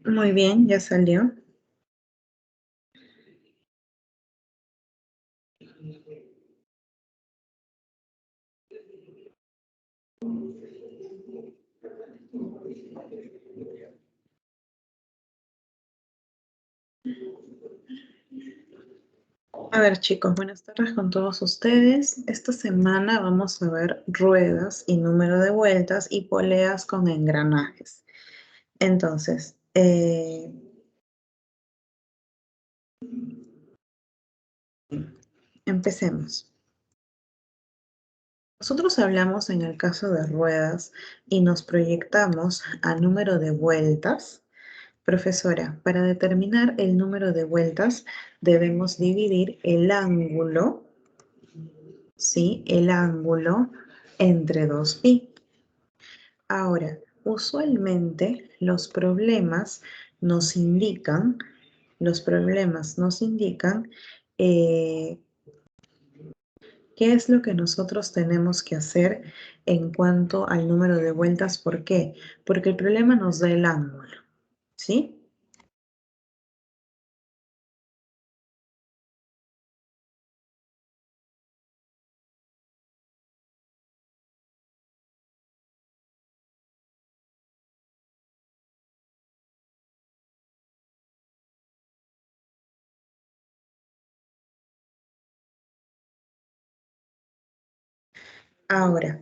Muy bien, ya salió. A ver, chicos, buenas tardes con todos ustedes. Esta semana vamos a ver ruedas y número de vueltas y poleas con engranajes. Entonces, empecemos. Nosotros hablamos en el caso de ruedas y nos proyectamos a número de vueltas. Profesora, para determinar el número de vueltas debemos dividir el ángulo, ¿sí? El ángulo entre 2pi. Ahora, usualmente los problemas nos indican eh, qué es lo que nosotros tenemos que hacer en cuanto al número de vueltas. ¿Por qué? Porque el problema nos da el ángulo, ¿sí? Ahora,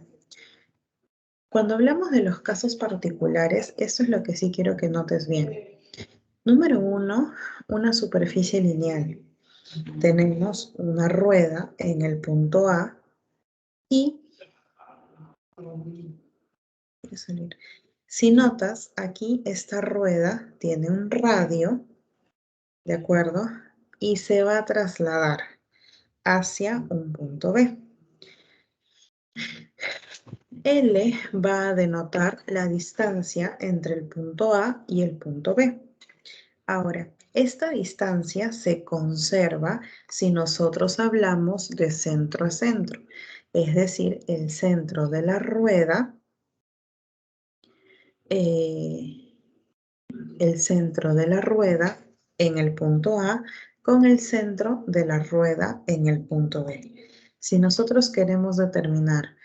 cuando hablamos de los casos particulares, esto es lo que sí quiero que notes bien. Número uno, una superficie lineal. Tenemos una rueda en el punto A y, si notas, aquí esta rueda tiene un radio, ¿de acuerdo? Y se va a trasladar hacia un punto B. L va a denotar la distancia entre el punto A y el punto B. Ahora, esta distancia se conserva si nosotros hablamos de centro a centro, es decir, el centro de la rueda, en el punto A con el centro de la rueda en el punto B. Si nosotros queremos determinar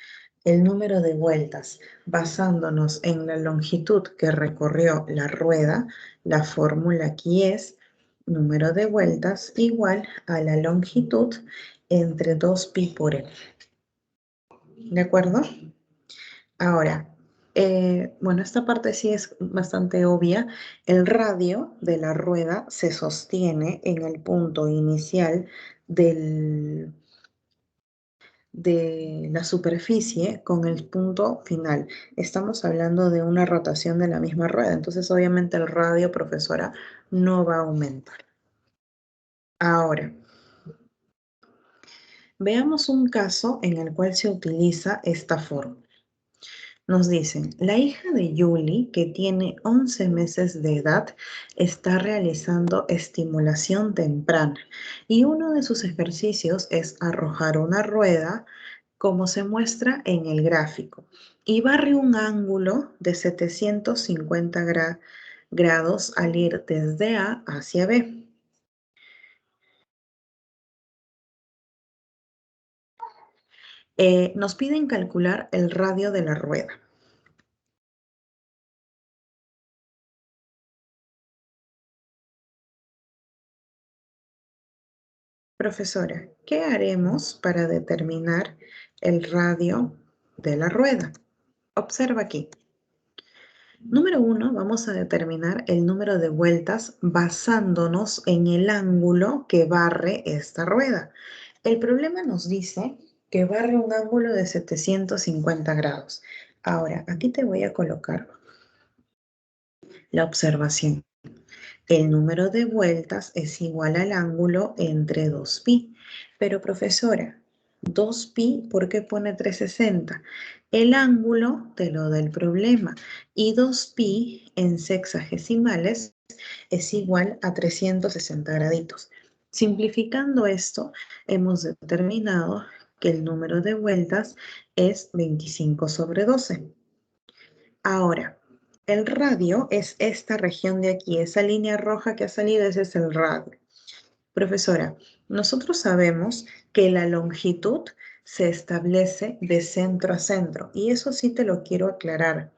el número de vueltas basándonos en la longitud que recorrió la rueda, la fórmula aquí es número de vueltas igual a la longitud entre 2pi por L. ¿De acuerdo? Ahora, bueno, esta parte sí es bastante obvia. El radio de la rueda se sostiene en el punto inicial de la superficie con el punto final. Estamos hablando de una rotación de la misma rueda, entonces obviamente el radio, profesora, no va a aumentar. Ahora, veamos un caso en el cual se utiliza esta fórmula. Nos dicen, la hija de Julie, que tiene 11 meses de edad, está realizando estimulación temprana y uno de sus ejercicios es arrojar una rueda, como se muestra en el gráfico, y barre un ángulo de 750 grados al ir desde A hacia B. Nos piden calcular el radio de la rueda. Profesora, ¿qué haremos para determinar el radio de la rueda? Observa aquí. Número 1, vamos a determinar el número de vueltas basándonos en el ángulo que barre esta rueda. El problema nos dice que barre un ángulo de 750 grados. Ahora, aquí te voy a colocar la observación. El número de vueltas es igual al ángulo entre 2pi. Pero profesora, 2pi, ¿por qué pone 360? El ángulo te lo da el problema. Y 2pi en sexagesimales es igual a 360 graditos. Simplificando esto, hemos determinado que el número de vueltas es 25 sobre 12. Ahora, el radio es esta región de aquí, esa línea roja que ha salido, ese es el radio. Profesora, nosotros sabemos que la longitud se establece de centro a centro, y eso sí te lo quiero aclarar.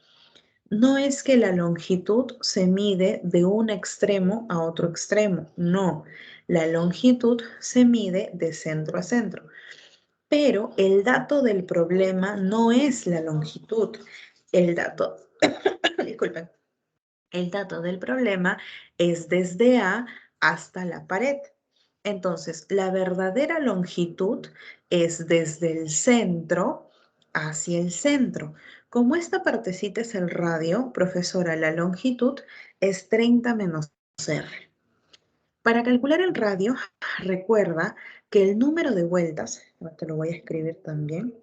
No es que la longitud se mide de un extremo a otro extremo, no. La longitud se mide de centro a centro. Pero el dato del problema no es la longitud. El dato, disculpen, el dato del problema es desde A hasta la pared. Entonces, la verdadera longitud es desde el centro hacia el centro. Como esta partecita es el radio, profesora, la longitud es 30 menos R. Para calcular el radio, recuerda que el número de vueltas, te lo voy a escribir también,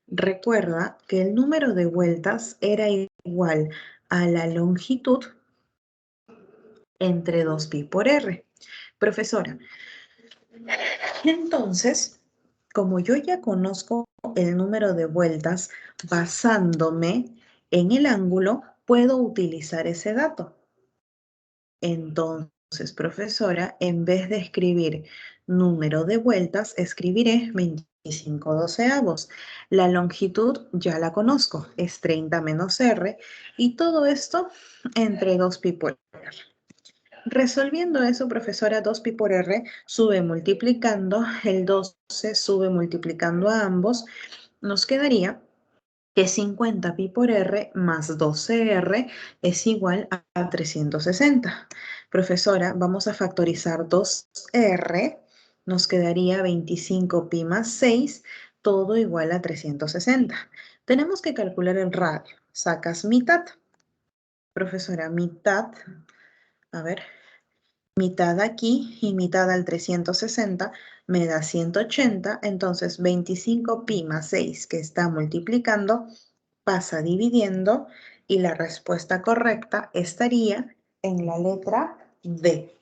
recuerda que el número de vueltas era igual a la longitud entre 2pi por r. Profesora, entonces, como yo ya conozco el número de vueltas basándome en el ángulo, puedo utilizar ese dato. Entonces, profesora, en vez de escribir número de vueltas, escribiré 25 doceavos. La longitud ya la conozco, es 30 menos r, y todo esto entre 2pi por r. Resolviendo eso, profesora, 2pi por r sube multiplicando, el 12 sube multiplicando a ambos, nos quedaría que 50pi por r más 12r es igual a 360. Profesora, vamos a factorizar 2r, nos quedaría 25pi más 6, todo igual a 360. Tenemos que calcular el radio. Sacas mitad. Profesora, mitad, a ver, mitad aquí y mitad al 360 me da 180, entonces 25pi más 6 que está multiplicando pasa dividiendo y la respuesta correcta estaría en la letra D.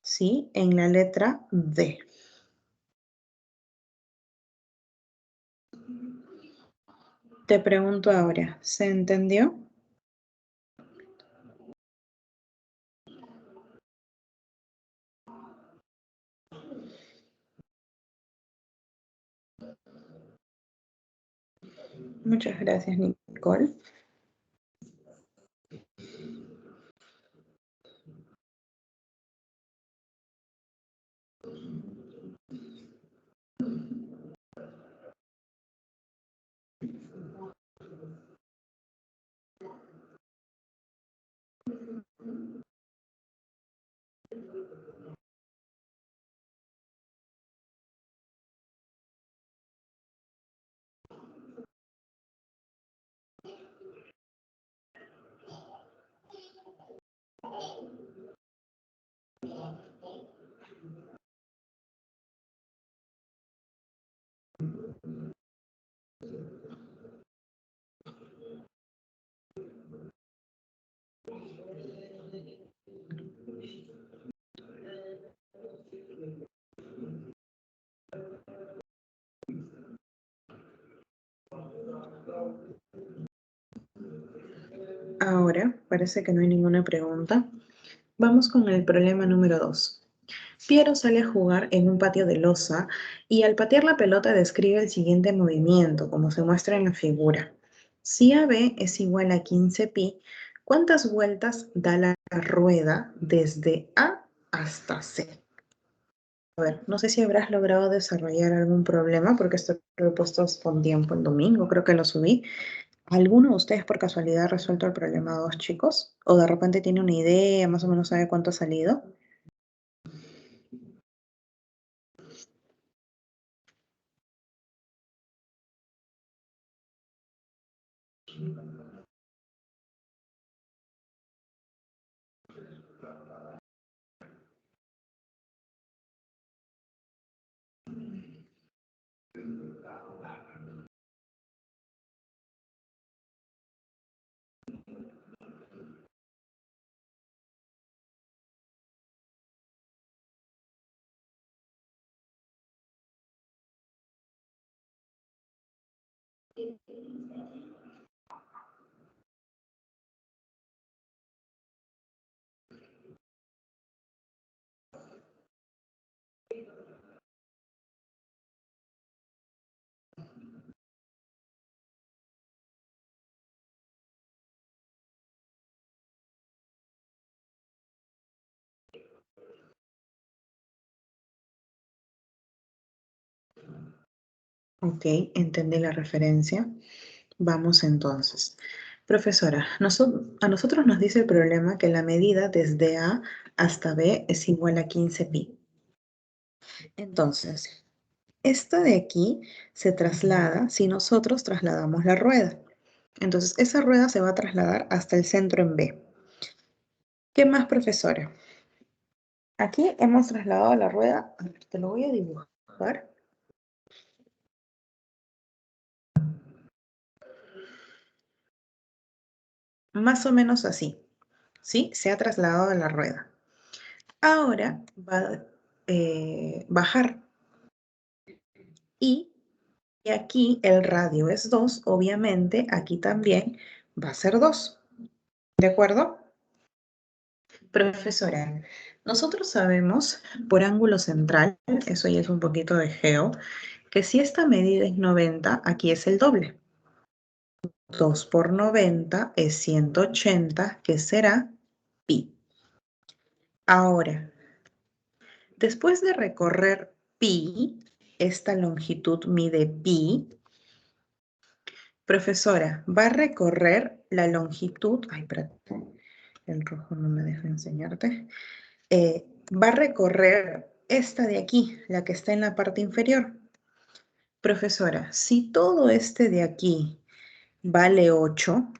¿Sí? En la letra D. Te pregunto ahora, ¿se entendió? Muchas gracias, Nicole. Ahora, parece que no hay ninguna pregunta. Vamos con el problema número 2. Piero sale a jugar en un patio de losa y al patear la pelota describe el siguiente movimiento, como se muestra en la figura. Si AB es igual a 15pi, ¿cuántas vueltas da la rueda desde A hasta C? A ver, no sé si habrás logrado desarrollar algún problema, porque esto lo he puesto con tiempo el domingo, creo que lo subí. ¿Alguno de ustedes por casualidad ha resuelto el problema 2, chicos? ¿O de repente tiene una idea, más o menos sabe cuánto ha salido? Ok, entendí la referencia. Vamos entonces. Profesora, a nosotros nos dice el problema que la medida desde A hasta B es igual a 15 pi. Entonces, esta de aquí se traslada si nosotros trasladamos la rueda. Entonces, esa rueda se va a trasladar hasta el centro en B. ¿Qué más, profesora? Aquí hemos trasladado la rueda. A ver, te lo voy a dibujar. Más o menos así. ¿Sí? Se ha trasladado la rueda. Ahora va a bajar. Y aquí el radio es 2. Obviamente, aquí también va a ser 2. ¿De acuerdo? Profesora, nosotros sabemos por ángulo central, eso ya es un poquito de geo, que si esta medida es 90, aquí es el doble. 2 por 90 es 180, que será pi. Ahora, después de recorrer pi, esta longitud mide pi. Profesora, va a recorrer la longitud, ay, espérate, el rojo no me deja enseñarte, va a recorrer esta de aquí, la que está en la parte inferior. Profesora, si todo este de aquí vale 8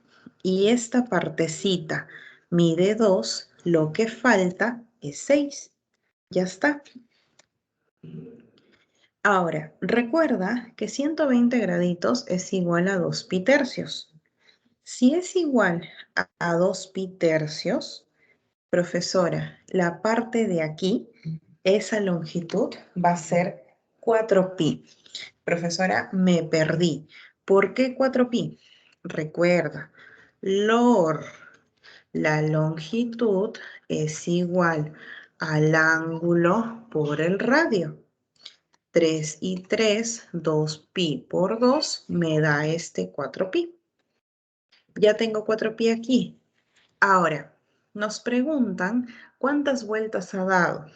y esta partecita mide 2, lo que falta es 6. Ya está. Ahora, recuerda que 120 graditos es igual a 2 pi tercios. Si es igual a 2 pi tercios, profesora, la parte de aquí, esa longitud va a ser 4 pi. Profesora, me perdí. ¿Por qué 4 pi? Recuerda, LOR, la longitud es igual al ángulo por el radio. 3 y 3, 2 pi por 2 me da este 4 pi. Ya tengo 4 pi aquí. Ahora, nos preguntan cuántas vueltas ha dado.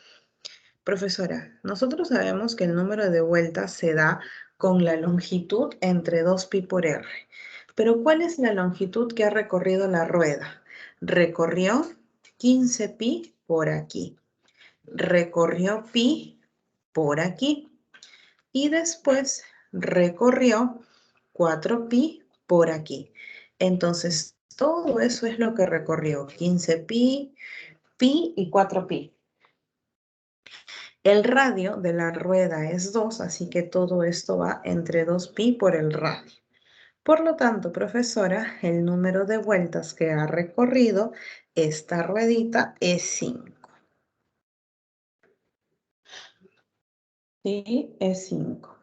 Profesora, nosotros sabemos que el número de vueltas se da con la longitud entre 2 pi por r. Pero ¿cuál es la longitud que ha recorrido la rueda? Recorrió 15 pi por aquí. Recorrió pi por aquí. Y después recorrió 4 pi por aquí. Entonces, todo eso es lo que recorrió. 15 pi, pi y 4 pi. El radio de la rueda es 2, así que todo esto va entre 2 pi por el radio. Por lo tanto, profesora, el número de vueltas que ha recorrido esta ruedita es 5. Sí, es 5.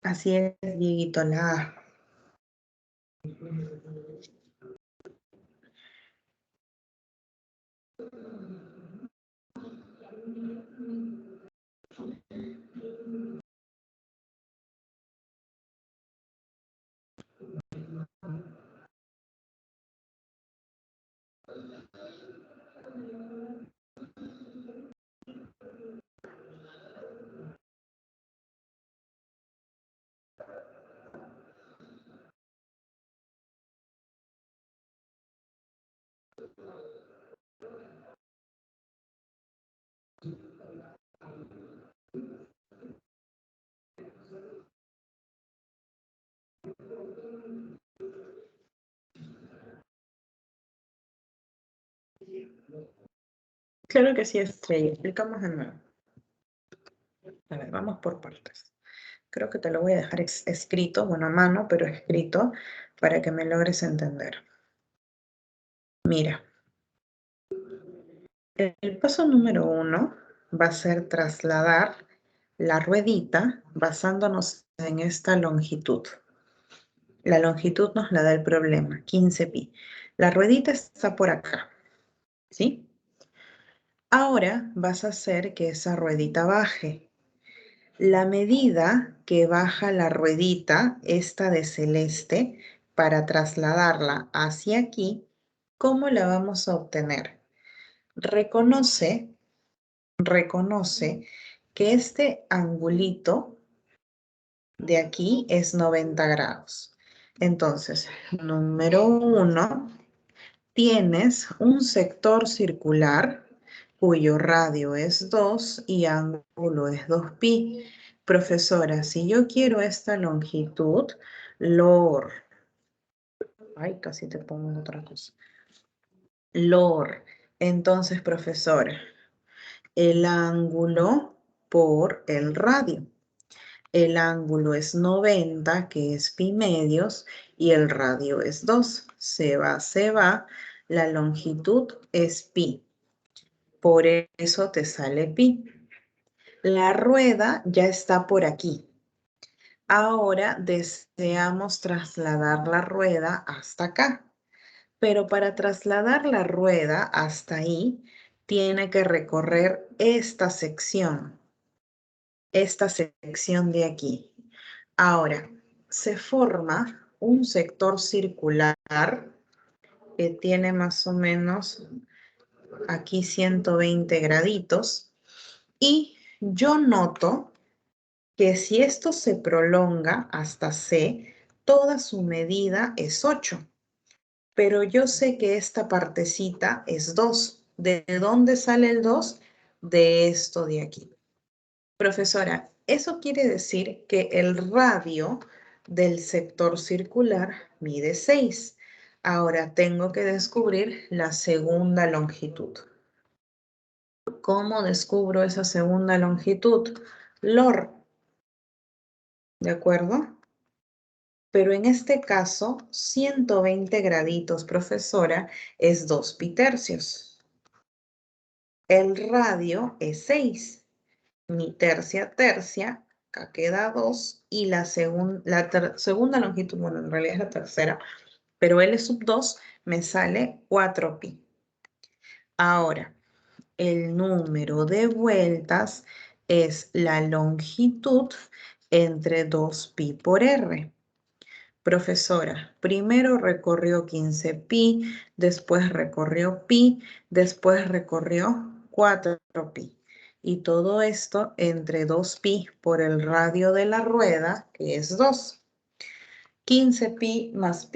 Así es, Dieguito, la A. Claro que sí, Estrella. Explicamos de nuevo. A ver, vamos por partes. Creo que te lo voy a dejar escrito, bueno, a mano, pero escrito, para que me logres entender. Mira, el paso número 1 va a ser trasladar la ruedita basándonos en esta longitud. La longitud nos la da el problema, 15 pi. La ruedita está por acá, ¿sí? Ahora vas a hacer que esa ruedita baje. La medida que baja la ruedita, esta de celeste, para trasladarla hacia aquí, ¿cómo la vamos a obtener? Reconoce que este angulito de aquí es 90 grados. Entonces, número 1, tienes un sector circular cuyo radio es 2 y ángulo es 2pi. Profesora, si yo quiero esta longitud, LOR, ay, casi te pongo otra cosa. LOR, entonces, profesora, el ángulo por el radio. El ángulo es 90, que es pi medios, y el radio es 2. Se va. La longitud es pi. Por eso te sale pi. La rueda ya está por aquí. Ahora deseamos trasladar la rueda hasta acá. Pero para trasladar la rueda hasta ahí, tiene que recorrer esta sección de aquí. Ahora, se forma un sector circular que tiene más o menos aquí 120 graditos y yo noto que si esto se prolonga hasta C, toda su medida es 8. Pero yo sé que esta partecita es 2. ¿De dónde sale el 2? De esto de aquí. Profesora, eso quiere decir que el radio del sector circular mide 6. Ahora tengo que descubrir la segunda longitud. ¿Cómo descubro esa segunda longitud? LOR, ¿de acuerdo? Pero en este caso, 120 graditos, profesora, es 2 pi tercios. El radio es 6. Mi tercia, acá queda 2, y la segunda longitud, bueno, en realidad es la tercera, pero L sub 2 me sale 4 pi. Ahora, el número de vueltas es la longitud entre 2 pi por R. Profesora, primero recorrió 15 pi, después recorrió pi, después recorrió 4 pi. Y todo esto entre 2 pi por el radio de la rueda, que es 2. 15 pi más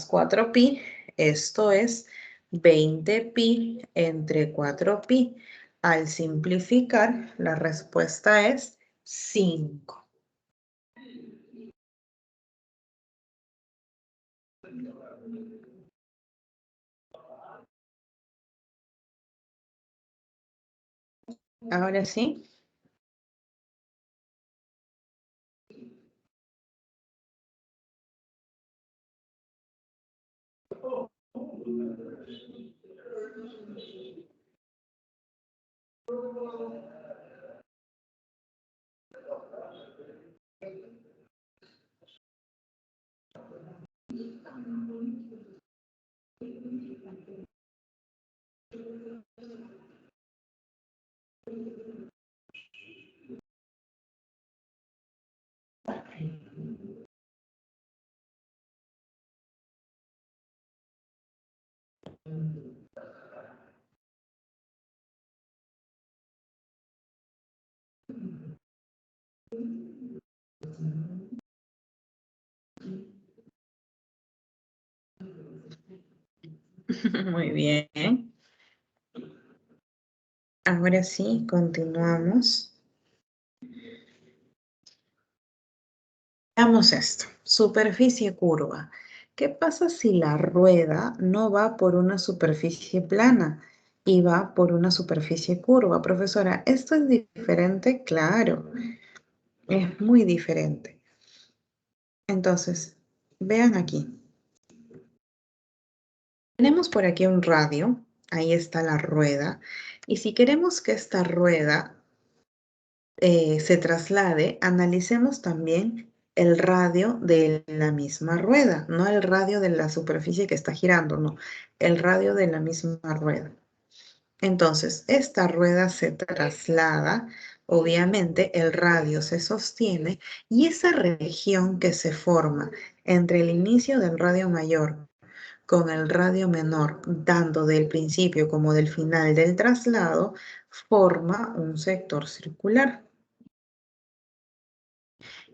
4 pi, esto es 20 pi entre 4 pi. Al simplificar, la respuesta es 5. Ahora sí. Muy bien. Ahora sí, continuamos. Veamos esto. Superficie curva. ¿Qué pasa si la rueda no va por una superficie plana? y va por una superficie curva. Profesora, ¿esto es diferente? Claro, es muy diferente. Entonces, vean aquí. Tenemos por aquí un radio, ahí está la rueda, y si queremos que esta rueda se traslade, analicemos también el radio de la misma rueda, no el radio de la superficie que está girando, no, el radio de la misma rueda. Entonces, esta rueda se traslada, obviamente el radio se sostiene y esa región que se forma entre el inicio del radio mayor con el radio menor, tanto del principio como del final del traslado, forma un sector circular.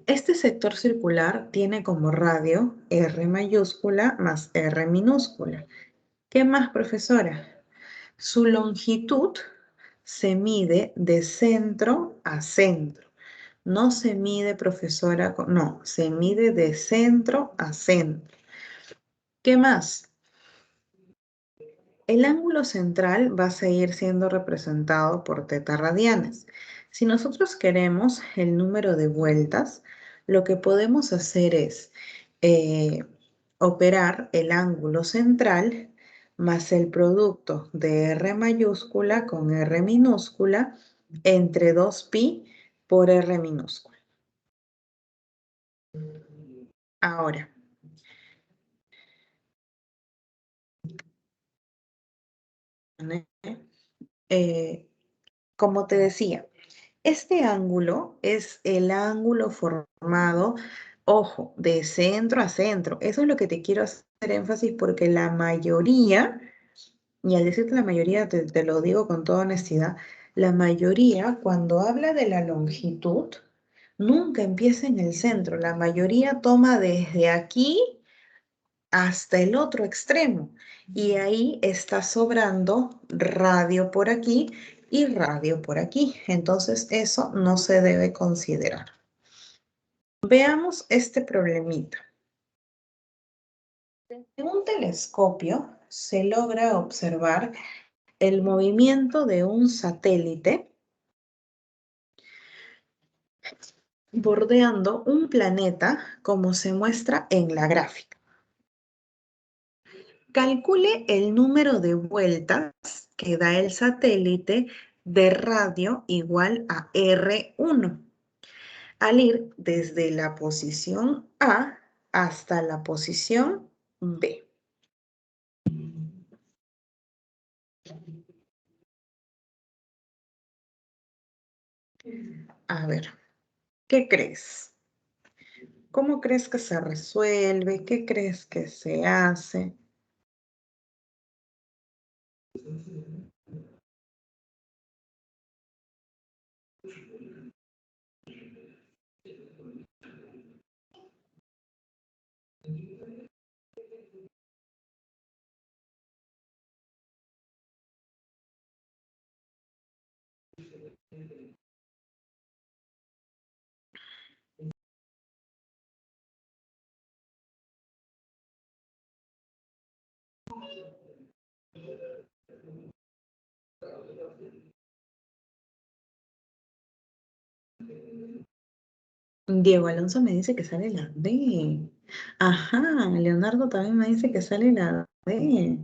Este sector circular tiene como radio R mayúscula más R minúscula. ¿Qué más, profesora? Su longitud se mide de centro a centro. No se mide, profesora, no, se mide de centro a centro. ¿Qué más? El ángulo central va a seguir siendo representado por teta radianes. Si nosotros queremos el número de vueltas, lo que podemos hacer es operar el ángulo central más el producto de R mayúscula con R minúscula entre 2pi por R minúscula. Ahora, como te decía, este ángulo es el ángulo formado, ojo, de centro a centro. Eso es lo que te quiero hacer énfasis porque la mayoría, y al decirte la mayoría te lo digo con toda honestidad, la mayoría cuando habla de la longitud nunca empieza en el centro. La mayoría toma desde aquí hasta el otro extremo y ahí está sobrando radio por aquí y radio por aquí. Entonces eso no se debe considerar. Veamos este problemita. En un telescopio se logra observar el movimiento de un satélite bordeando un planeta como se muestra en la gráfica. Calcule el número de vueltas que da el satélite de radio igual a R1 al ir desde la posición A hasta la posición B. A ver, ¿qué crees? ¿Cómo crees que se resuelve? ¿Qué crees que se hace? Diego Alonso me dice que sale la D. Ajá, Leonardo también me dice que sale la D.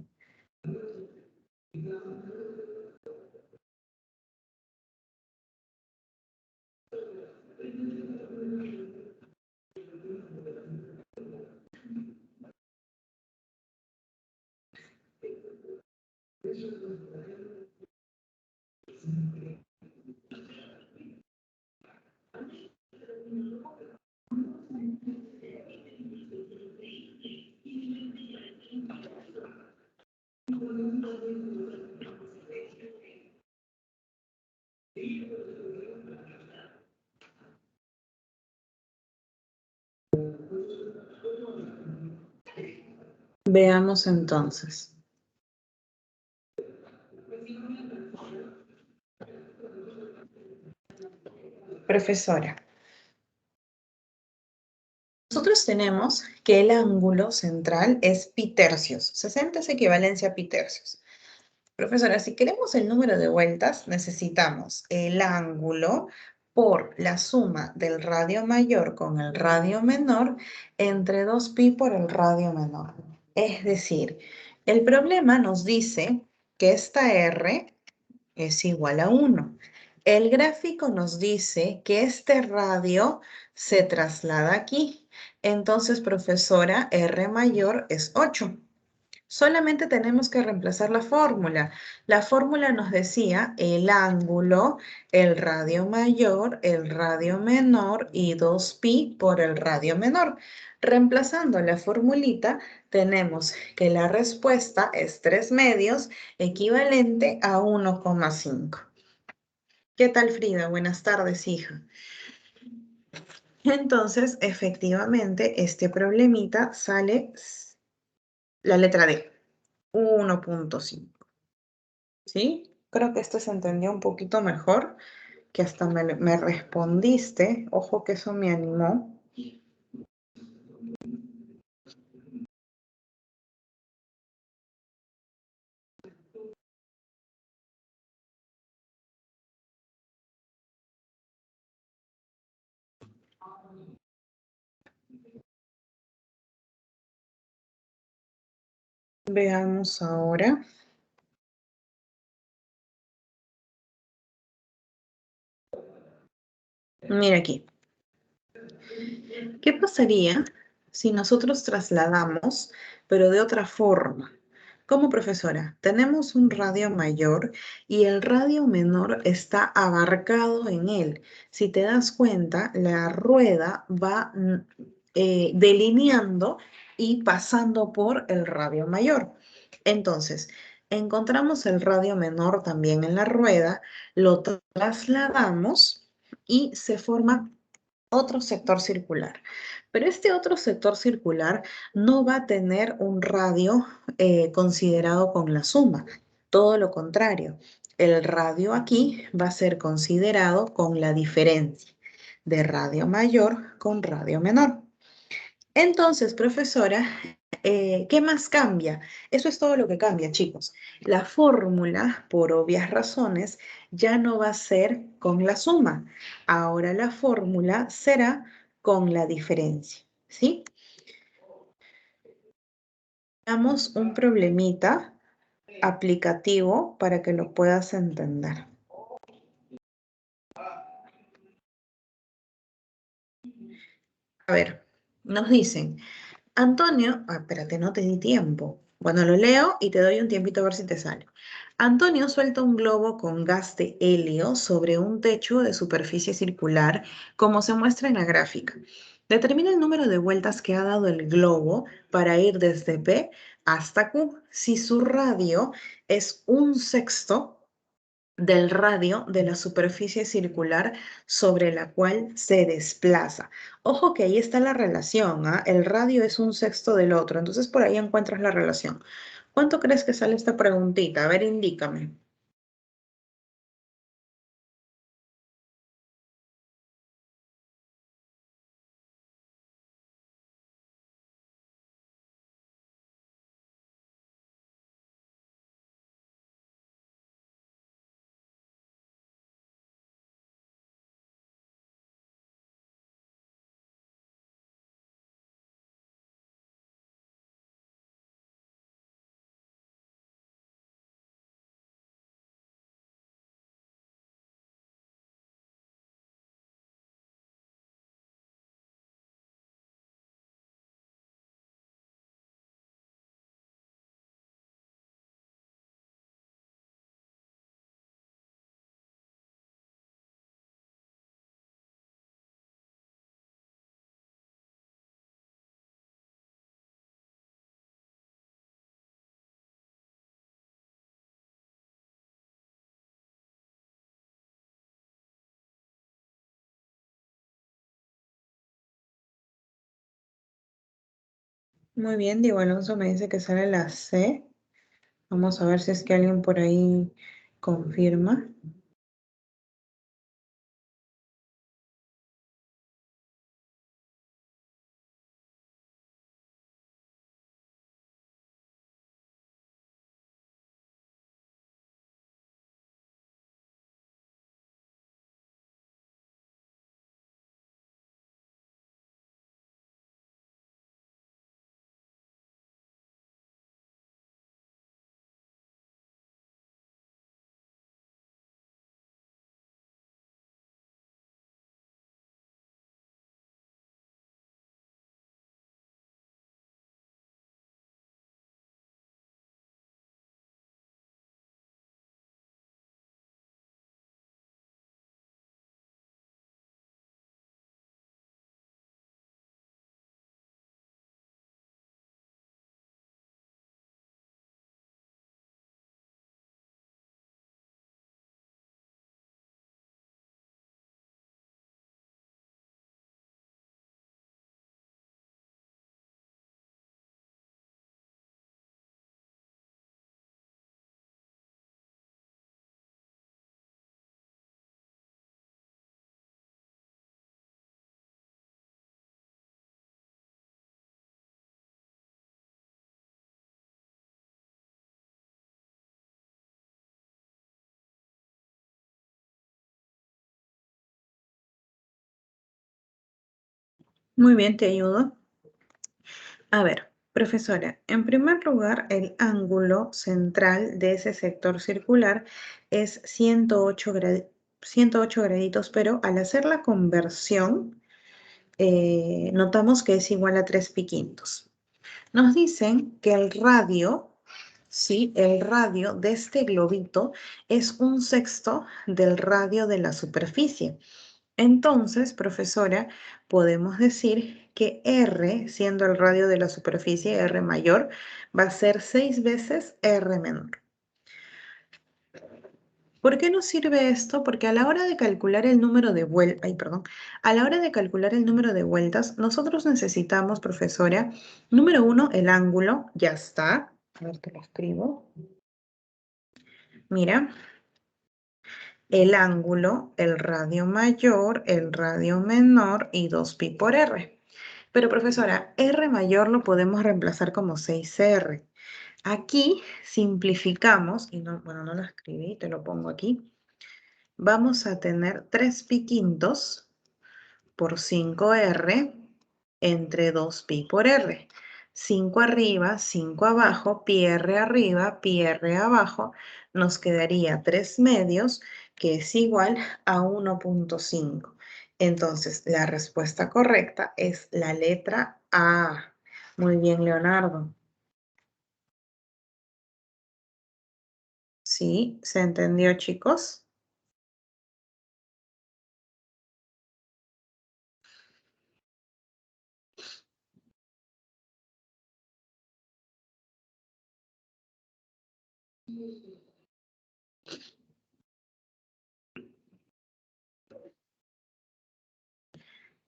Veamos entonces. Profesora, nosotros tenemos que el ángulo central es pi tercios. 60 es equivalencia a pi tercios. Profesora, si queremos el número de vueltas, necesitamos el ángulo por la suma del radio mayor con el radio menor entre 2pi por el radio menor. Es decir, el problema nos dice que esta R es igual a 1. El gráfico nos dice que este radio se traslada aquí. Entonces, profesora, R mayor es 8. Solamente tenemos que reemplazar la fórmula. La fórmula nos decía el ángulo, el radio mayor, el radio menor y 2pi por el radio menor. Reemplazando la formulita, tenemos que la respuesta es 3 medios, equivalente a 1,5. ¿Qué tal, Frida? Buenas tardes, hija. Entonces, efectivamente, este problemita sale la letra D, 1,5. ¿Sí? Creo que esto se entendió un poquito mejor, que hasta me respondiste. Ojo que eso me animó. Veamos ahora. Mira aquí. ¿Qué pasaría si nosotros trasladamos, pero de otra forma? Como profesora, tenemos un radio mayor y el radio menor está abarcado en él. Si te das cuenta, la rueda va delineando y pasando por el radio mayor. Entonces, encontramos el radio menor también en la rueda, lo trasladamos y se forma otro sector circular. Pero este otro sector circular no va a tener un radio considerado con la suma. Todo lo contrario, el radio aquí va a ser considerado con la diferencia de radio mayor con radio menor. Entonces, profesora, ¿qué más cambia? Eso es todo lo que cambia, chicos. La fórmula, por obvias razones, ya no va a ser con la suma. Ahora la fórmula será con la diferencia, ¿sí? Veamos un problemita aplicativo para que lo puedas entender. A ver, nos dicen, Antonio, espérate, no te di tiempo. Bueno, lo leo y te doy un tiempito a ver si te sale. Antonio suelta un globo con gas de helio sobre un techo de superficie circular, como se muestra en la gráfica. Determina el número de vueltas que ha dado el globo para ir desde P hasta Q. Si su radio es un sexto del radio de la superficie circular sobre la cual se desplaza. Ojo que ahí está la relación, ¿ah? El radio es un sexto del otro, entonces por ahí encuentras la relación. ¿Cuánto crees que sale esta preguntita? A ver, indícame. Muy bien, Diego Alonso me dice que sale la C. Vamos a ver si es que alguien por ahí confirma. Muy bien, te ayudo. A ver, profesora, en primer lugar, el ángulo central de ese sector circular es 108 graditos, pero al hacer la conversión, notamos que es igual a 3 pi5. Nos dicen que el radio, sí, el radio de este globito es 1/6 del radio de la superficie. Entonces, profesora, podemos decir que R, siendo el radio de la superficie, R mayor, va a ser 6 veces R menor. ¿Por qué nos sirve esto? Porque a la hora de calcular el número de vueltas, a la hora de calcular el número de vueltas, nosotros necesitamos, profesora, número 1, el ángulo, ya está. A ver, te lo escribo. Mira, el ángulo, el radio mayor, el radio menor y 2 pi por R. Pero profesora, R mayor lo podemos reemplazar como 6R. Aquí simplificamos, y no, bueno, no lo escribí, te lo pongo aquí. Vamos a tener 3 pi5 por 5R entre 2 pi por R. 5 arriba, 5 abajo, pi R arriba, pi R abajo, nos quedaría 3 medios, que es igual a 1.5. Entonces, la respuesta correcta es la letra A. Muy bien, Leonardo. ¿Sí? ¿Se entendió, chicos?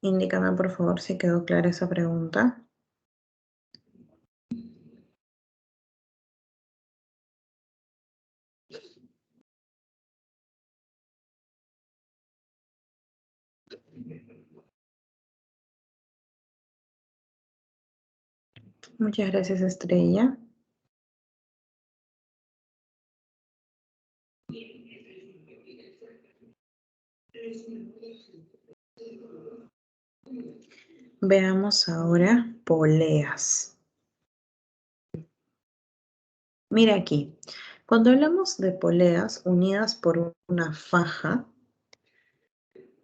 Indícame, por favor, si quedó clara esa pregunta. Muchas gracias, Estrella. Veamos ahora poleas. Mira aquí, cuando hablamos de poleas unidas por una faja,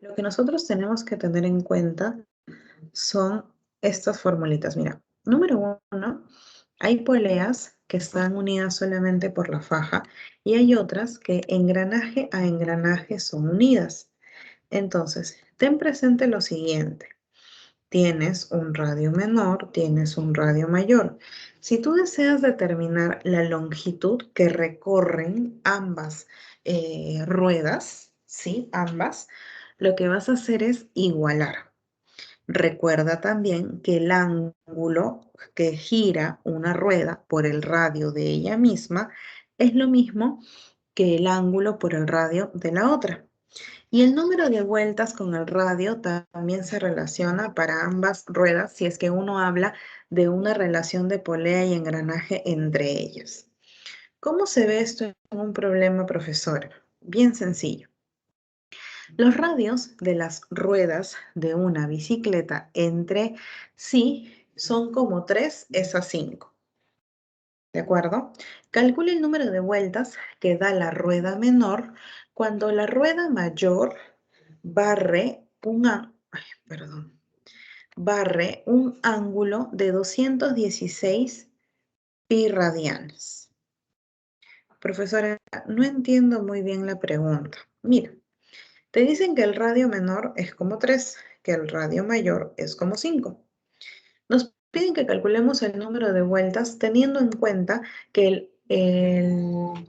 lo que nosotros tenemos que tener en cuenta son estas formulitas. Mira, número 1, hay poleas que están unidas solamente por la faja y hay otras que engranaje a engranaje son unidas. Entonces, ten presente lo siguiente. Tienes un radio menor, tienes un radio mayor. Si tú deseas determinar la longitud que recorren ambas ruedas, ¿sí? Ambas, lo que vas a hacer es igualar. Recuerda también que el ángulo que gira una rueda por el radio de ella misma es lo mismo que el ángulo por el radio de la otra. Y el número de vueltas con el radio también se relaciona para ambas ruedas si es que uno habla de una relación de polea y engranaje entre ellas. ¿Cómo se ve esto en un problema, profesora? Bien sencillo. Los radios de las ruedas de una bicicleta entre sí son como 3 es a 5. ¿De acuerdo? Calcule el número de vueltas que da la rueda menor cuando la rueda mayor barre barre un ángulo de 216 pi radianes. Profesora, no entiendo muy bien la pregunta. Mira, te dicen que el radio menor es como 3, que el radio mayor es como 5. Nos piden que calculemos el número de vueltas teniendo en cuenta que el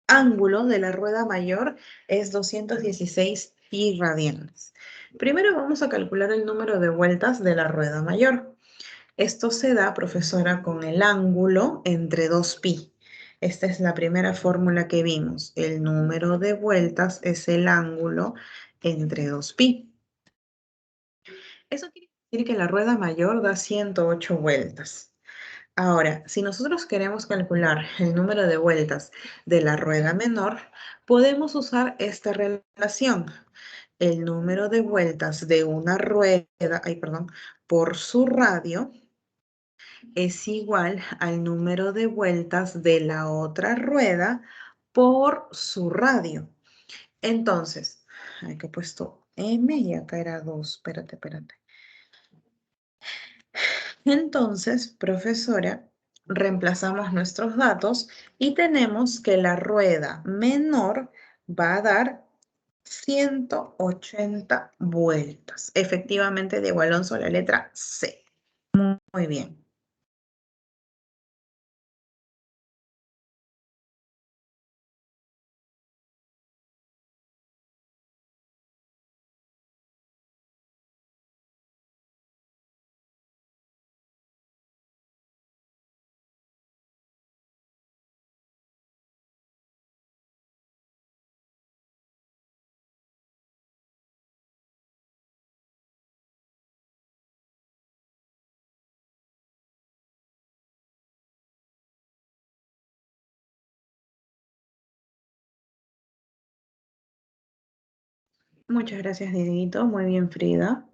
ángulo de la rueda mayor es 216 pi radianes. Primero vamos a calcular el número de vueltas de la rueda mayor. Esto se da, profesora, con el ángulo entre 2 pi. Esta es la primera fórmula que vimos. El número de vueltas es el ángulo entre 2 pi. Eso quiere decir que la rueda mayor da 108 vueltas. Ahora, si nosotros queremos calcular el número de vueltas de la rueda menor, podemos usar esta relación. el número de vueltas de una rueda, por su radio es igual al número de vueltas de la otra rueda por su radio. Entonces, que he puesto M y acá era 2. Espérate. Entonces, profesora, reemplazamos nuestros datos y tenemos que la rueda menor va a dar 180 vueltas. Efectivamente, Diego Alonso, la letra C. Muy bien. Muchas gracias, Dieguito. Muy bien, Frida.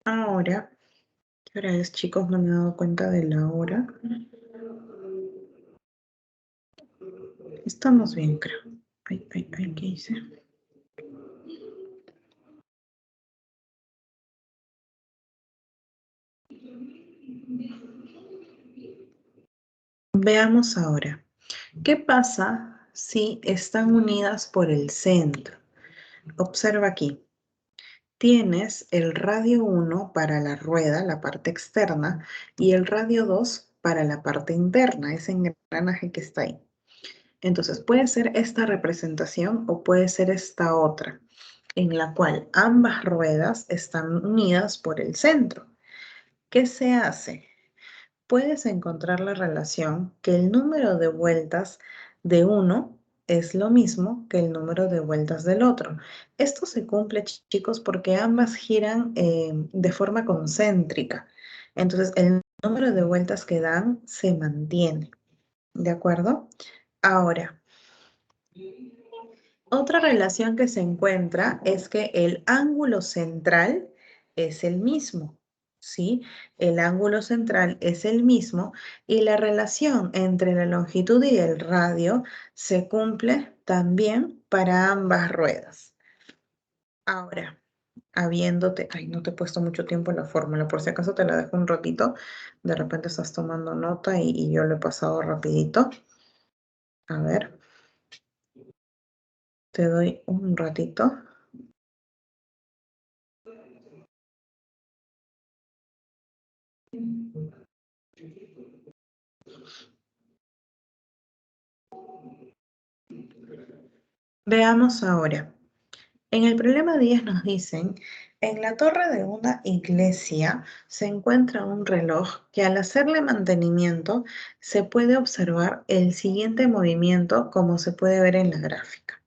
Ahora, ¿qué hora es, chicos? No me he dado cuenta de la hora. Estamos bien, creo. ¿Qué hice? Veamos ahora. ¿Qué pasa si están unidas por el centro? Observa aquí. Tienes el radio 1 para la rueda, la parte externa, y el radio 2 para la parte interna, ese engranaje que está ahí. Entonces, puede ser esta representación o puede ser esta otra, en la cual ambas ruedas están unidas por el centro. ¿Qué se hace? Puedes encontrar la relación que el número de vueltas de uno es lo mismo que el número de vueltas del otro. Esto se cumple, chicos, porque ambas giran de forma concéntrica. Entonces, el número de vueltas que dan se mantiene. ¿De acuerdo? Ahora, otra relación que se encuentra es que el ángulo central es el mismo, ¿sí? El ángulo central es el mismo y la relación entre la longitud y el radio se cumple también para ambas ruedas. Ahora, no te he puesto mucho tiempo en la fórmula, por si acaso te la dejo un ratito, de repente estás tomando nota y yo lo he pasado rapidito. A ver, te doy un ratito. Veamos ahora. En el problema 10 nos dicen, en la torre de una iglesia se encuentra un reloj que al hacerle mantenimiento se puede observar el siguiente movimiento como se puede ver en la gráfica.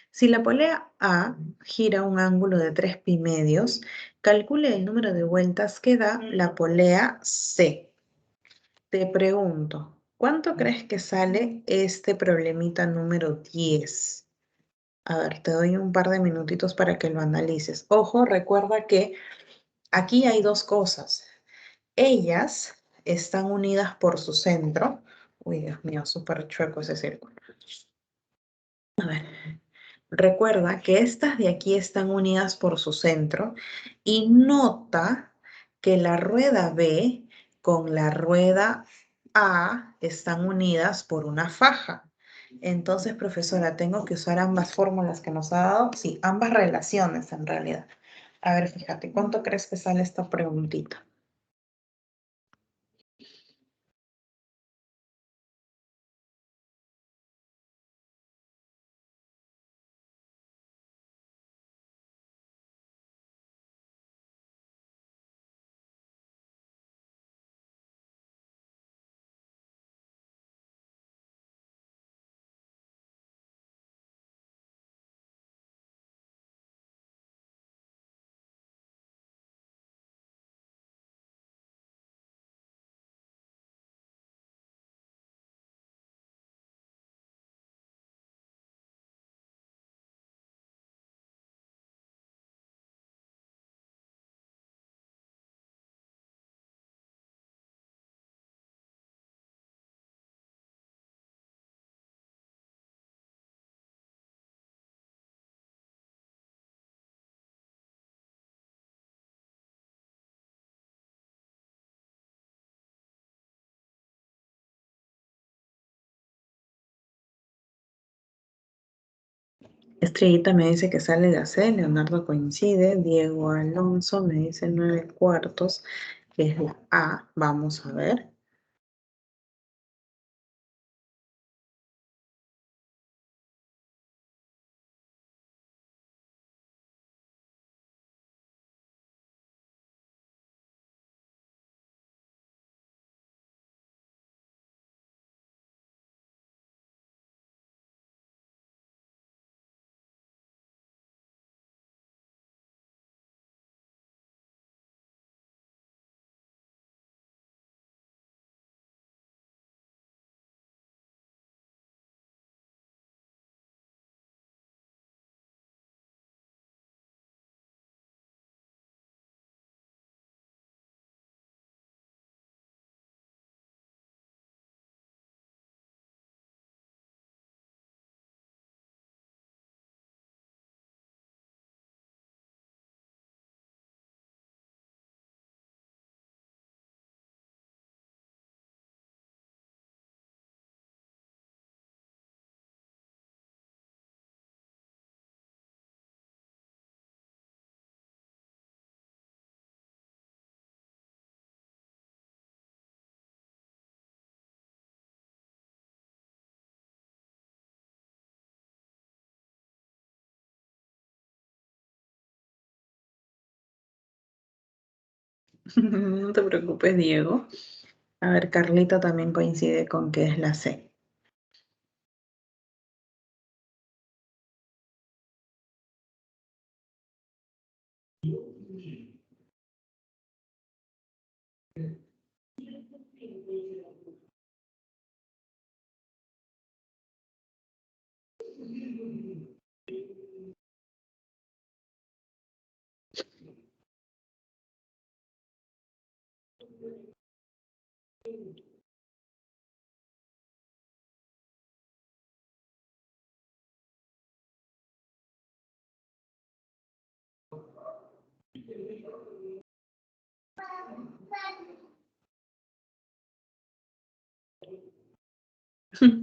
Si la polea A gira un ángulo de 3 pi medios, calcule el número de vueltas que da la polea C. Te pregunto, ¿cuánto crees que sale este problemita número 10? A ver, te doy un par de minutitos para que lo analices. Ojo, recuerda que aquí hay dos cosas. Ellas están unidas por su centro. Uy, Dios mío, súper chueco ese círculo. A ver, recuerda que estas de aquí están unidas por su centro y nota que la rueda B con la rueda A están unidas por una faja. Entonces, profesora, tengo que usar ambas fórmulas que nos ha dado. Sí, ambas relaciones en realidad. A ver, fíjate, ¿cuánto crees que sale esta preguntita? Estrellita me dice que sale la C, Leonardo coincide, Diego Alonso me dice 9/4, que es la A. Vamos a ver. No te preocupes, Diego. A ver, Carlita también coincide con que es la C.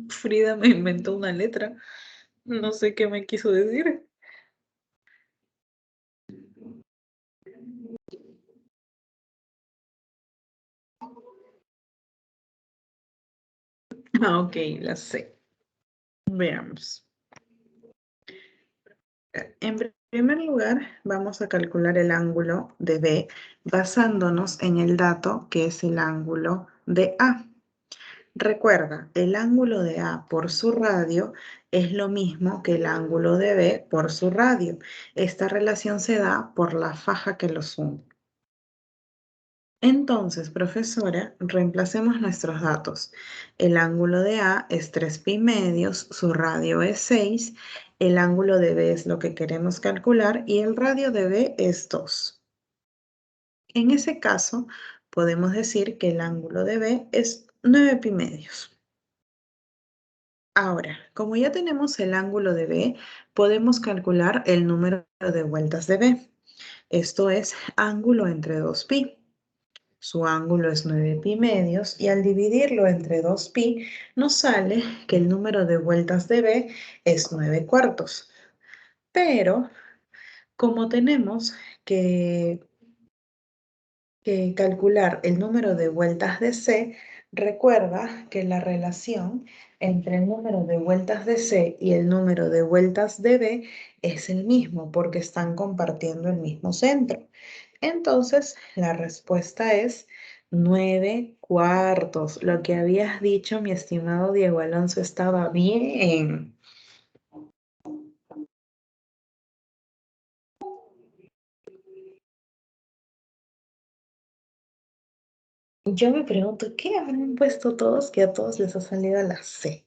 Frida me inventó una letra. No sé qué me quiso decir. Ah, ok, la C. Veamos. En primer lugar, vamos a calcular el ángulo de B basándonos en el dato que es el ángulo de A. Recuerda, el ángulo de A por su radio es lo mismo que el ángulo de B por su radio. Esta relación se da por la faja que los une. Entonces, profesora, reemplacemos nuestros datos. El ángulo de A es 3π medios, su radio es 6, el ángulo de B es lo que queremos calcular y el radio de B es 2. En ese caso, podemos decir que el ángulo de B es 9π medios. Ahora, como ya tenemos el ángulo de B, podemos calcular el número de vueltas de B. Esto es ángulo entre 2π. Su ángulo es 9π medios y al dividirlo entre 2π nos sale que el número de vueltas de B es 9/4. Pero como tenemos que calcular el número de vueltas de C, recuerda que la relación entre el número de vueltas de C y el número de vueltas de B es el mismo porque están compartiendo el mismo centro. Entonces, la respuesta es 9/4. Lo que habías dicho, mi estimado Diego Alonso, estaba bien. Yo me pregunto, ¿qué habrán puesto todos que a todos les ha salido la C?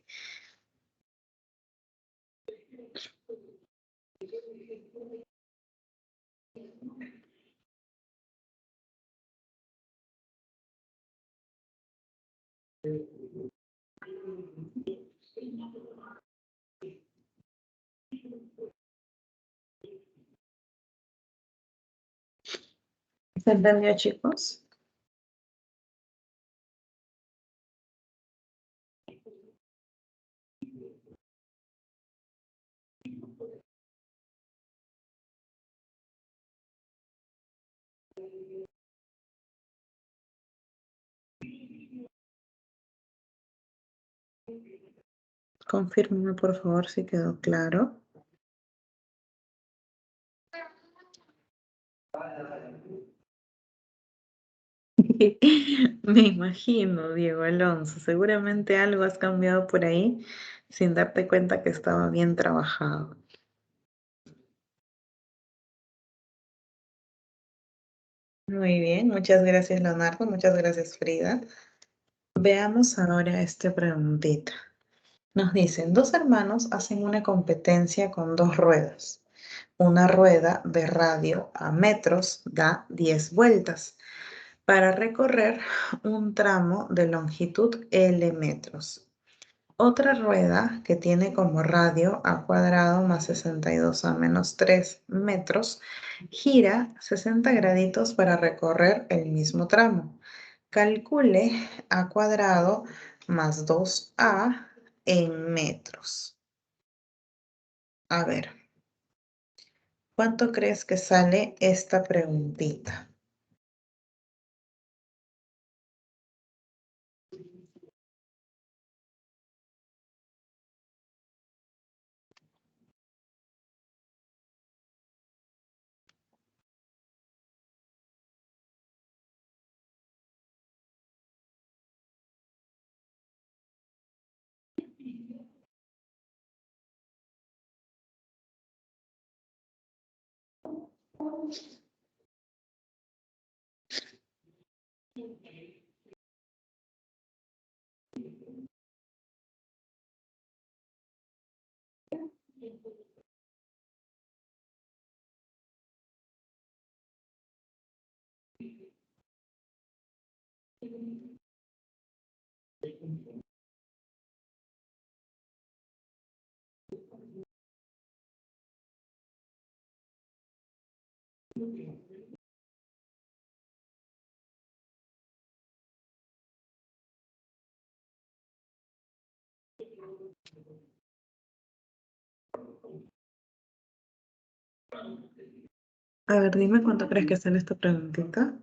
¿Se entendió, chicos? Confírmeme, por favor, si quedó claro. Me imagino, Diego Alonso, seguramente algo has cambiado por ahí sin darte cuenta que estaba bien trabajado. Muy bien, muchas gracias, Leonardo, muchas gracias, Frida. Veamos ahora esta preguntita. Nos dicen, dos hermanos hacen una competencia con dos ruedas. Una rueda de radio a metros da 10 vueltas para recorrer un tramo de longitud L metros. Otra rueda que tiene como radio a cuadrado más 62 a menos 3 metros gira 60 graditos para recorrer el mismo tramo. Calcule a cuadrado más 2a en metros. A ver, ¿cuánto crees que sale esta preguntita? A ver, dime cuánto crees que sale esta preguntita.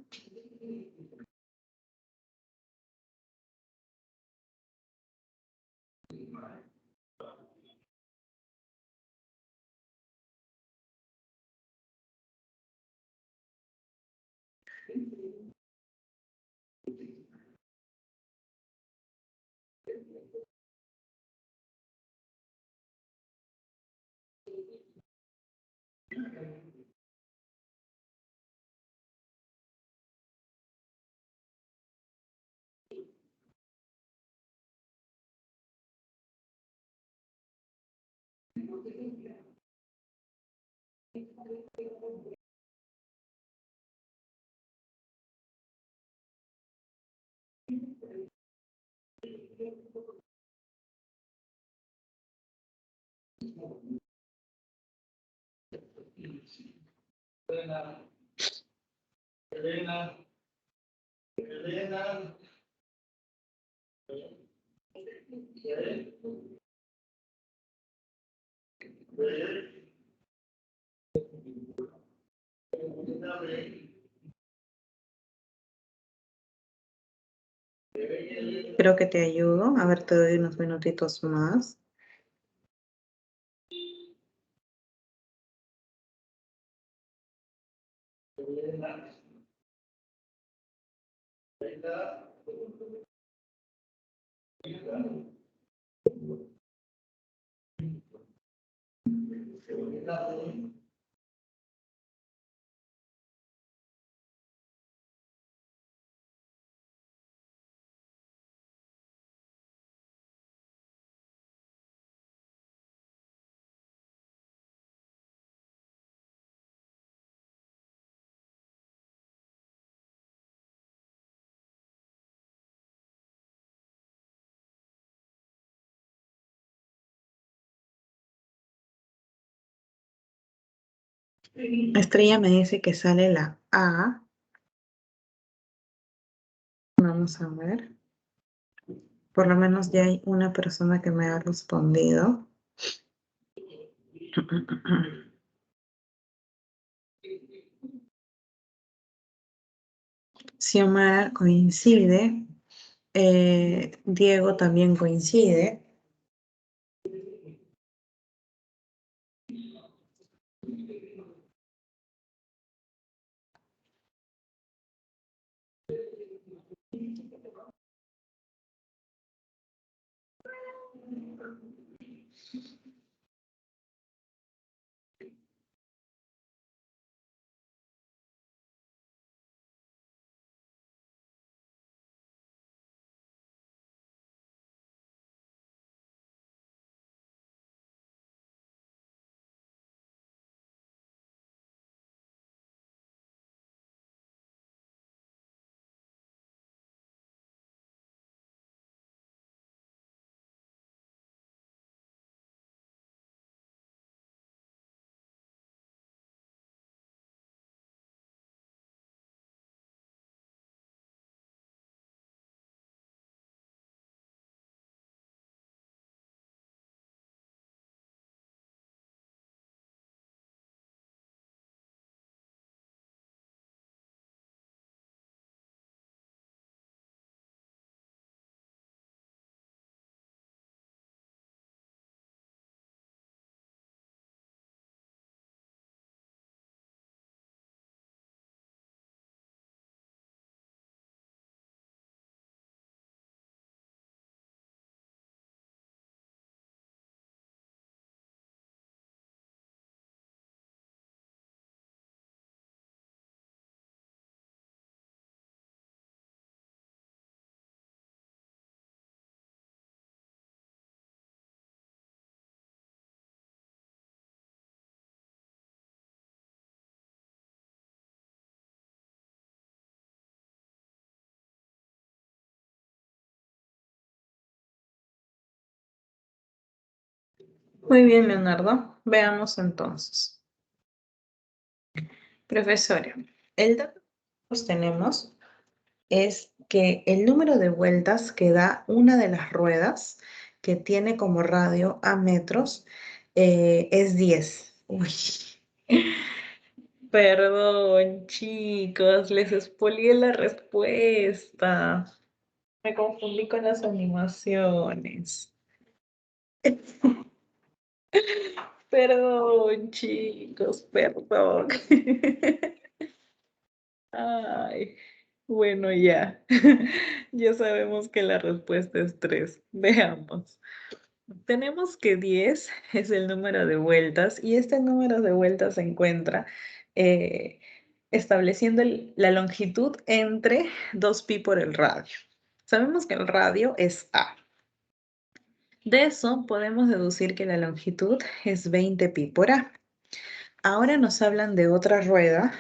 Creo que te ayudo. A ver, te doy unos minutitos más. Estrella me dice que sale la A. Vamos a ver. Por lo menos ya hay una persona que me ha respondido. Xiomara coincide. Diego también coincide. Muy bien, Leonardo. Veamos entonces. Profesora, el dato que nosotros tenemos es que el número de vueltas que da una de las ruedas que tiene como radio a metros es 10. Uy, perdón, chicos, les expolié la respuesta. Me confundí con las animaciones. Perdón, chicos, perdón. Ay, bueno, ya. Ya sabemos que la respuesta es 3. Veamos. Tenemos que 10 es el número de vueltas y este número de vueltas se encuentra eh, estableciendo la longitud entre 2pi por el radio. Sabemos que el radio es A. De eso podemos deducir que la longitud es 20pi por A. Ahora nos hablan de otra rueda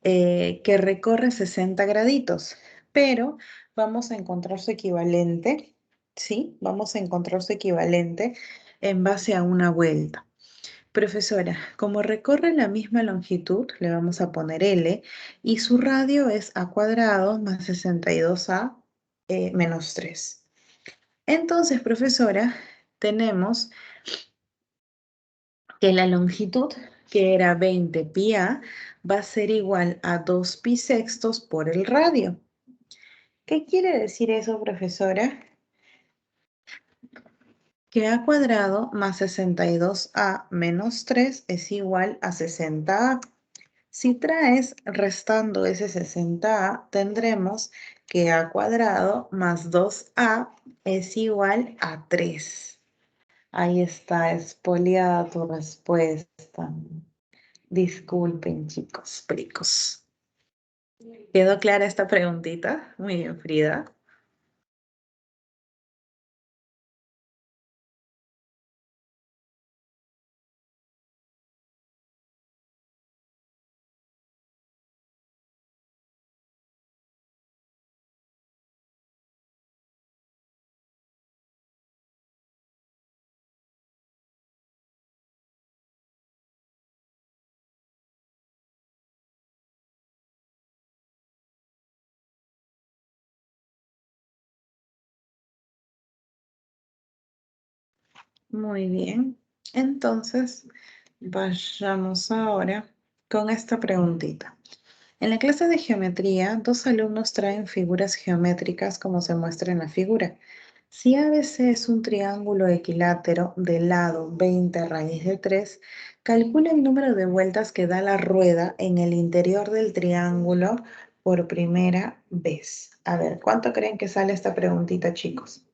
que recorre 60 graditos, pero vamos a encontrar su equivalente, ¿sí? Vamos a encontrar su equivalente en base a una vuelta. Profesora, como recorre la misma longitud, le vamos a poner L y su radio es A cuadrado más 62A menos 3. Entonces, profesora, tenemos que la longitud, que era 20 pi a, va a ser igual a 2 pi sextos por el radio. ¿Qué quiere decir eso, profesora? Que a cuadrado más 62a menos 3 es igual a 60a. Si traes restando ese 60a, tendremos que a cuadrado más 2a es igual a 3. Ahí está, expoliada tu respuesta. Disculpen, chicos, pricos. ¿Quedó clara esta preguntita? Muy bien, Frida. Muy bien. Entonces, vayamos ahora con esta preguntita. En la clase de geometría, dos alumnos traen figuras geométricas como se muestra en la figura. Si ABC es un triángulo equilátero de lado 20 raíz de 3, calcula el número de vueltas que da la rueda en el interior del triángulo por primera vez. A ver, ¿cuánto creen que sale esta preguntita, chicos?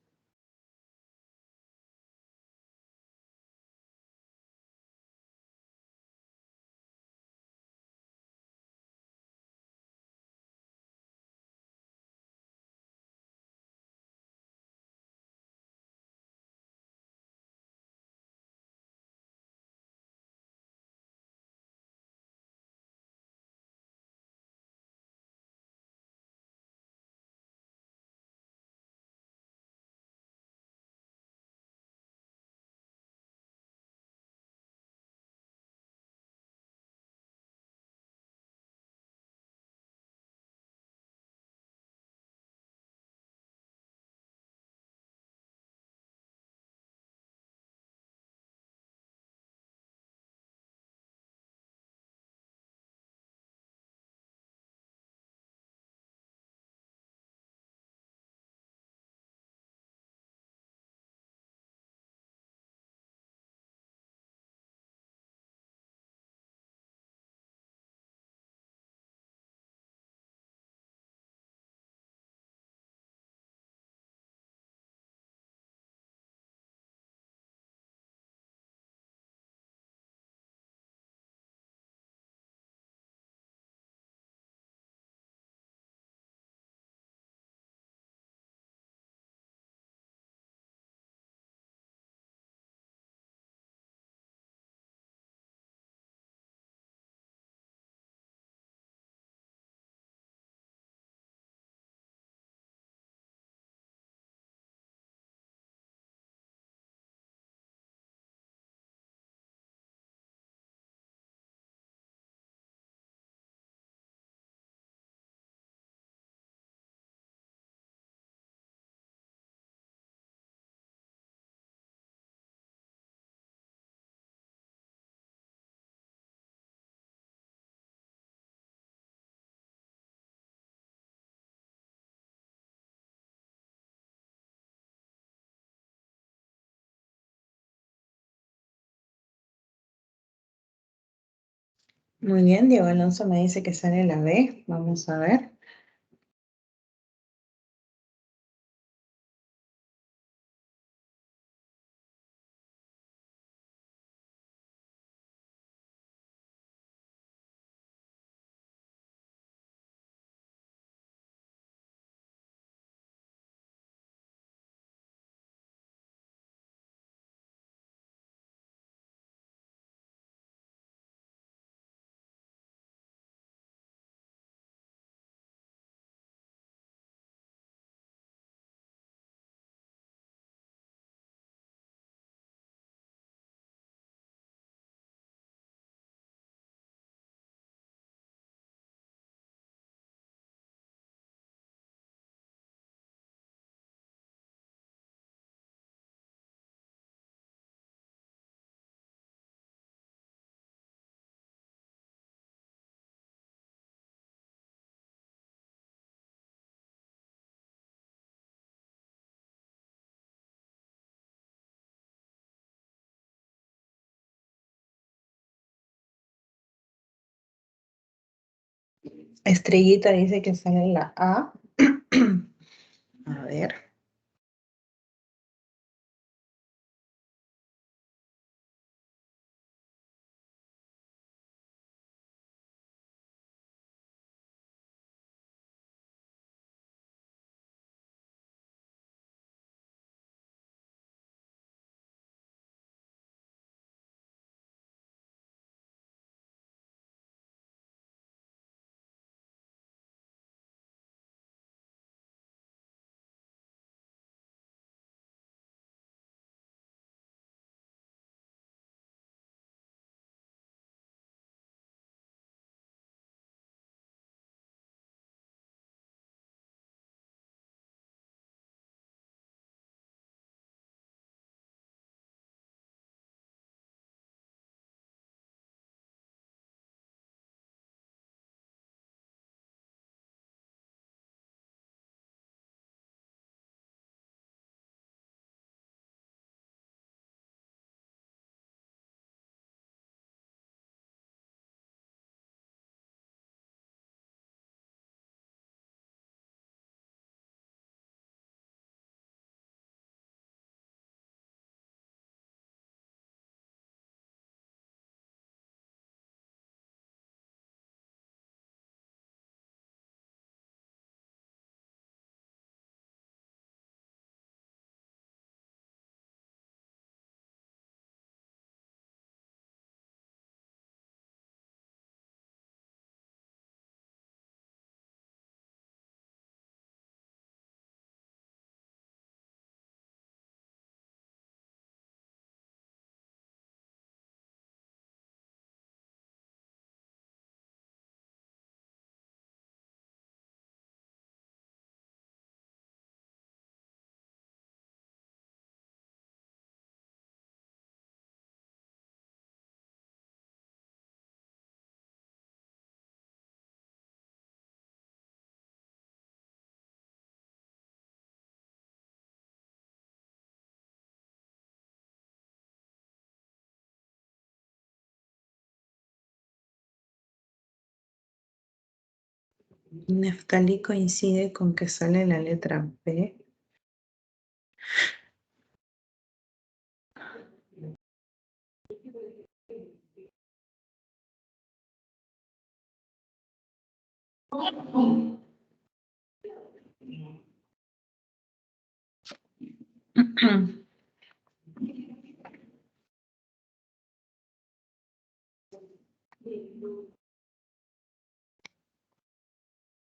Muy bien, Diego Alonso me dice que sale la B. Vamos a ver. Estrellita dice que sale la A. A ver. Neftalí coincide con que sale la letra B.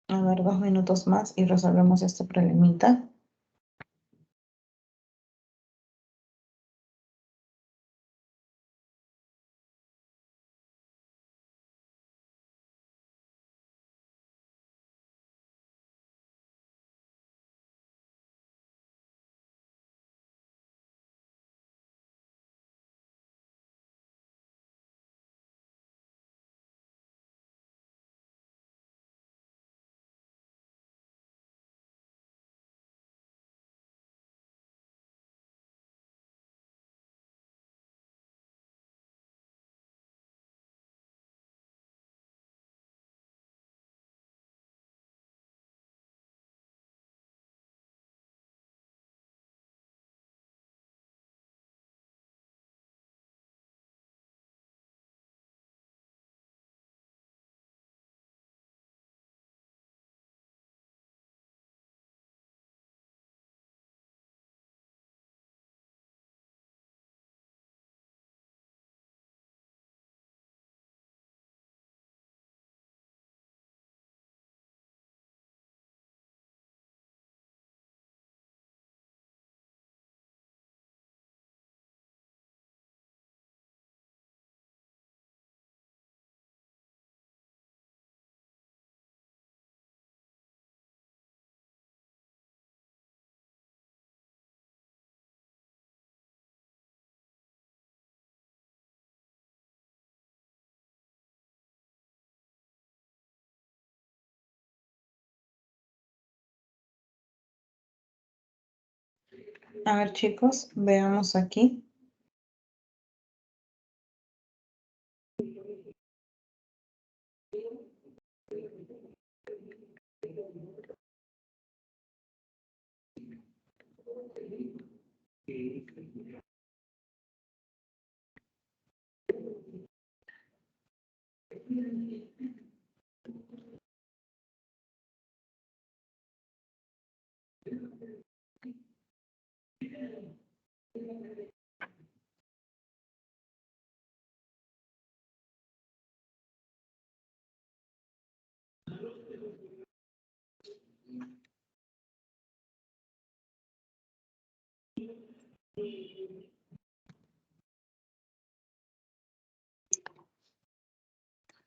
A ver, 2 minutos más y resolvemos este problemita. A ver, chicos, veamos aquí.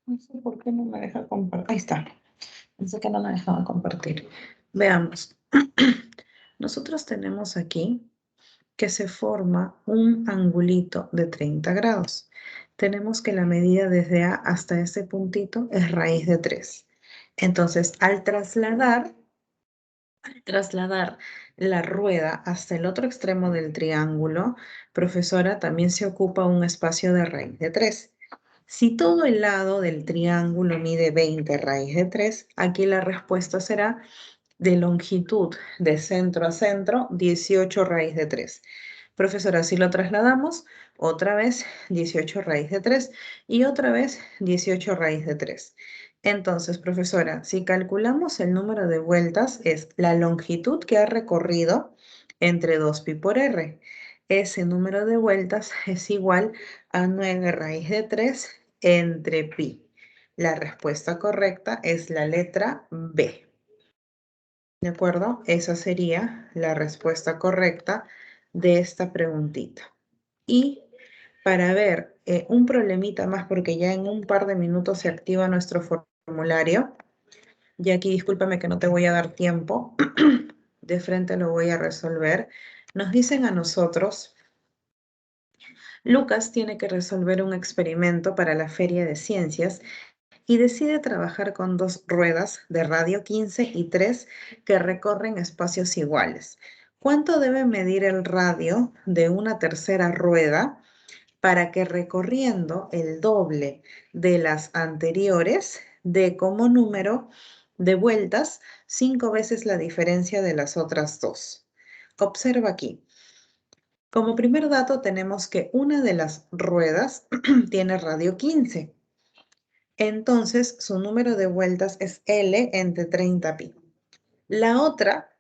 No sé por qué no me deja compartir. Ahí está. Pensé que no me dejaba compartir. Veamos. Nosotros tenemos aquí que se forma un angulito de 30 grados. Tenemos que la medida desde A hasta ese puntito es raíz de 3. Entonces, al trasladar la rueda hasta el otro extremo del triángulo, profesora, también se ocupa un espacio de raíz de 3. Si todo el lado del triángulo mide 20 raíz de 3, aquí la respuesta será de longitud de centro a centro, 18 raíz de 3. Profesora, si lo trasladamos, otra vez 18 raíz de 3 y otra vez 18 raíz de 3. Entonces, profesora, si calculamos el número de vueltas, es la longitud que ha recorrido entre 2pi por r. Ese número de vueltas es igual a 9 raíz de 3 entre pi. La respuesta correcta es la letra B. ¿De acuerdo? Esa sería la respuesta correcta de esta preguntita. Y para ver un problemita más, porque ya en un par de minutos se activa nuestro formulario. Y aquí discúlpame que no te voy a dar tiempo. De frente lo voy a resolver. Nos dicen a nosotros, Lucas tiene que resolver un experimento para la Feria de Ciencias y decide trabajar con 2 ruedas de radio 15 y 3 que recorren espacios iguales. ¿Cuánto debe medir el radio de una tercera rueda para que recorriendo el doble de las anteriores dé como número de vueltas 5 veces la diferencia de las otras 2? Observa aquí. Como primer dato tenemos que una de las ruedas tiene radio 15. Entonces, su número de vueltas es L entre 30 pi. La otra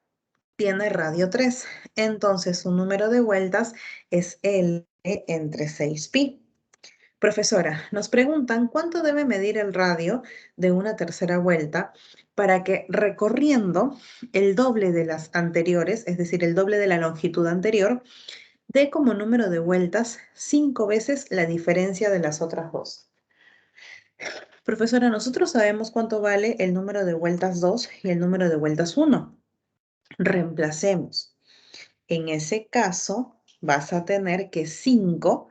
tiene radio 3. Entonces, su número de vueltas es L entre 6 pi. Profesora, nos preguntan cuánto debe medir el radio de una tercera vuelta para que recorriendo el doble de las anteriores, es decir, el doble de la longitud anterior, dé como número de vueltas 5 veces la diferencia de las otras 2. Profesora, nosotros sabemos cuánto vale el número de vueltas 2 y el número de vueltas 1. Reemplacemos. En ese caso, vas a tener que 5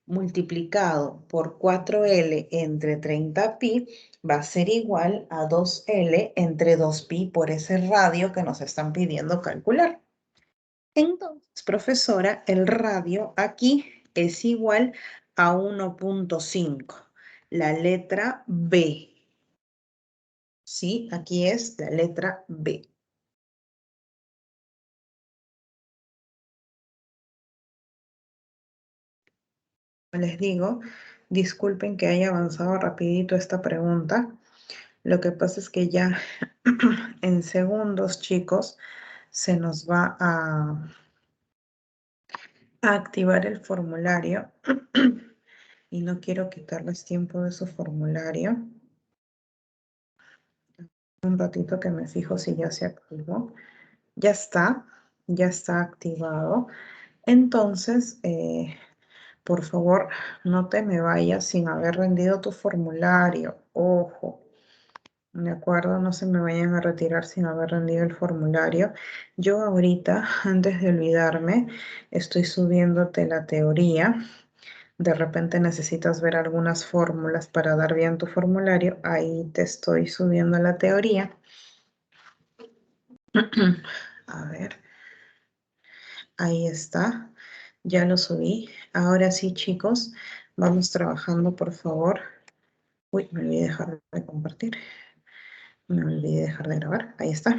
multiplicado por 4L entre 30pi va a ser igual a 2L entre 2pi por ese radio que nos están pidiendo calcular. Entonces, profesora, el radio aquí es igual a 1.5. La letra B. ¿Sí? Aquí es la letra B. Les digo, disculpen que haya avanzado rapidito esta pregunta. Lo que pasa es que ya en segundos, chicos, se nos va a activar el formulario y no quiero quitarles tiempo de su formulario. Un ratito que me fijo si ya se activó. Ya está activado. Entonces, por favor, no te me vayas sin haber rendido tu formulario. Ojo, ¿de acuerdo? No se me vayan a retirar sin haber rendido el formulario. Yo ahorita, antes de olvidarme, estoy subiéndote la teoría. De repente necesitas ver algunas fórmulas para dar bien tu formulario. Ahí te estoy subiendo la teoría. A ver. Ahí está. Ya lo subí. Ahora sí, chicos, vamos trabajando, por favor. Uy, me olvidé dejar de compartir. Me olvidé dejar de grabar. Ahí está.